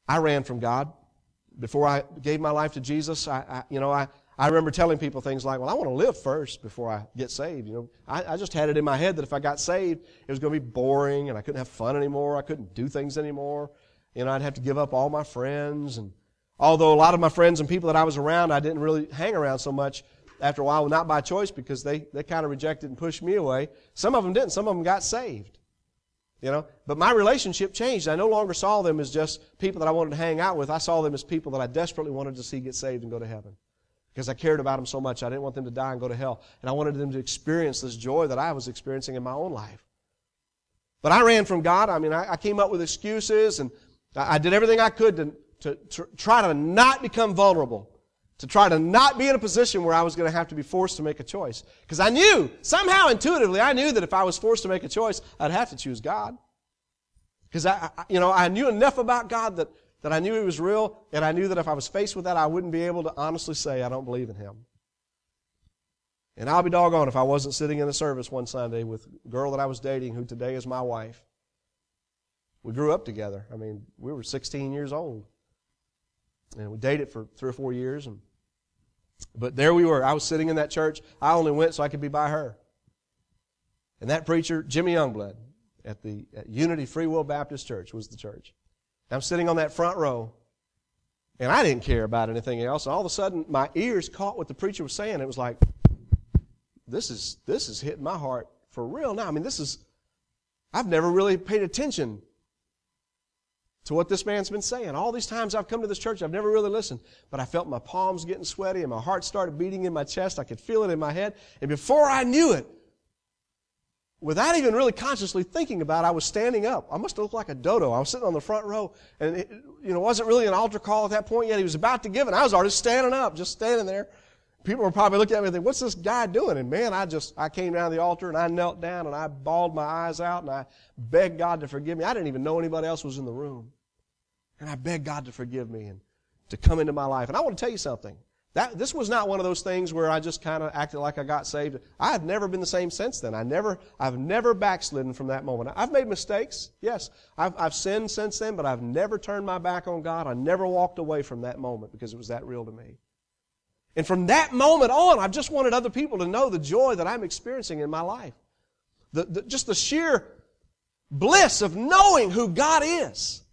I ran from God. Before I gave my life to Jesus, I remember telling people things like, well, I want to live first before I get saved. I just had it in my head that if I got saved, it was going to be boring and I couldn't have fun anymore. I couldn't do things anymore. I'd have to give up all my friends. And although a lot of my friends and people that I was around, I didn't really hang around so much after a while, not by choice, because they kind of rejected and pushed me away. Some of them didn't. Some of them got saved. But my relationship changed. I no longer saw them as just people that I wanted to hang out with. I saw them as people that I desperately wanted to see get saved and go to heaven. Because I cared about them so much. I didn't want them to die and go to hell. And I wanted them to experience this joy that I was experiencing in my own life. But I ran from God. I came up with excuses, and I did everything I could to try to not become vulnerable. To try to not be in a position where I was going to have to be forced to make a choice. Because I knew, somehow intuitively, I knew that if I was forced to make a choice, I'd have to choose God. Because I knew enough about God that I knew He was real, and I knew that if I was faced with that, I wouldn't be able to honestly say I don't believe in Him. And I'll be doggone if I wasn't sitting in a service one Sunday with a girl that I was dating who today is my wife. We grew up together. We were 16 years old. And we dated for 3 or 4 years. But there we were. I was sitting in that church. I only went so I could be by her. And that preacher, Jimmy Youngblood, at Unity Free Will Baptist Church was the church. I'm sitting on that front row, and I didn't care about anything else. And all of a sudden, my ears caught what the preacher was saying. It was like, this is hitting my heart for real now. I've never really paid attention to what this man's been saying. All these times I've come to this church, I've never really listened. But I felt my palms getting sweaty and my heart started beating in my chest. I could feel it in my head. And before I knew it, without even really consciously thinking about it, I was standing up. I must have looked like a dodo. I was sitting on the front row. And it wasn't really an altar call at that point yet. He was about to give it. I was already standing up, just standing there. People were probably looking at me and thinking, what's this guy doing? And man, I came down to the altar and I knelt down and I bawled my eyes out and I begged God to forgive me. I didn't even know anybody else was in the room. And I begged God to forgive me and to come into my life. And I want to tell you something. This was not one of those things where I just kind of acted like I got saved. I have never been the same since then. I've never backslidden from that moment. I've made mistakes, yes. I've sinned since then, but I've never turned my back on God. I never walked away from that moment because it was that real to me. And from that moment on, I've just wanted other people to know the joy that I'm experiencing in my life. Just the sheer bliss of knowing who God is.